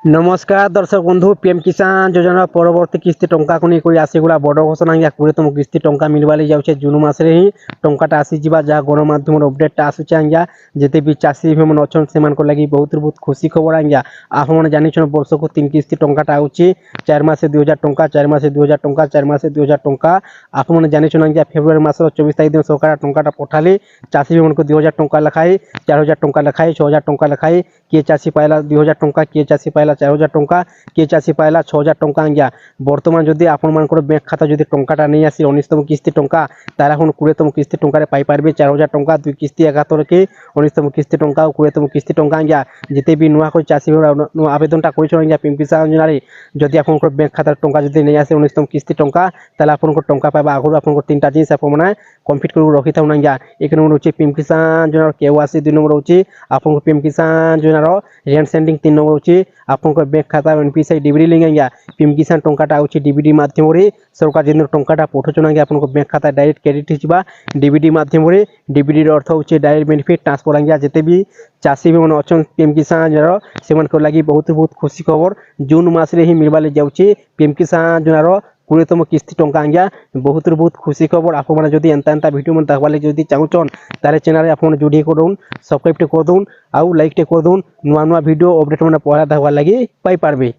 नमस्कार दर्शक बंधु पीएम किसान योजना परवर्ती किस्ती टंका को नहीं आसीगला बड़ घोषणा या कोड़ेतम किस्ती टंका मिलवाली जाऊे जून मसरे ही टंकाटा आसीजा जहाँ गणमाध्यम अपडेटा आसूचे आज्ञा जिते भी चाषी भाई मैंने अच्छा से लगी बहुत बहुत खुशी खबर आज्ञा आपने जानी वर्ष को 3 किस्ती टंकाटा आउची 4 मासे 2000 टंका 4 मासे 2000 टंका 4 मासे 2000 टंका आपने जानी आज्ञा फेब्रुआरी मासर 24 तारीख दिन सरकार टंकाटा पठाली चाषी भाई को 2000 टंका लेखाई 4000 टंका लेखाई 6000 टंका लेखाई किए चाषी पाइला 2000 टंका किए चाषी पाइला 4000 टंका किए चाषी पाइला 6000 टंका आज्ञा बर्तमान जदि आपण बैंक खाता जदि टंकाटा नहीं आसी 19तम किस्ती टंका तार এখন 20तम किस्ती टंका पाई पारबे 4000 टंका 2 किस्ती 71 के 19तम किस्ती टंका और 20तम किस्ती टंका आज्ञा जिते भी नुआ कोई चाषी आवेदनटा करिछन आज्ञा पीएम किसान योजना रे जदि आपण बैंक खाता टंका जदि नहीं आसे 19तम किस्ती टंका ताले आपण टंका पाइबा आगु आपण तीनटा जिनिस आपण माने कम्प्लीट कर रखी था आज्ञा एक नंबर होची पीएम किसान योजना केवासी 2 नंबर होची आपण पीएम किसान योजना रेंट सेंडिंग 3 नंबर होची आपण बैंक खाता एनपीसीआई डीबीडी लिंक आज्ञा पीएम किसान टंकाटा आउची डीबीडी माध्यम रे सरकार जिन टंकाटा पठौछन आज्ञा आपण बैंक खाता डायरेक्ट क्रेडिट हिजबा डीबीडी माध्यम रे डीबीडी रो अर्थ होची डायरेक्ट बेनिफिट ट्रांसफर आज्ञा जते भी चाषी भी मन अछन पीएम किसान योजना सेमन को लागि बहुत बहुत खुशी खबर जून मास रे ही मिलबाले जाउची पीएम किसान योजना 20तम किस्ती टंका आज्ञा बहुत खुशी खबर आपने जदि एंता भिडियो मन देखवाले जदि चाहून तारे चैनल आप जोड़ी कर दौन सब्सक्राइब कर दौन आउ लाइक कर दौन नुआ नुआ भिडियो अपडेट मैंने पहला देखवार लगी पाई पारबे।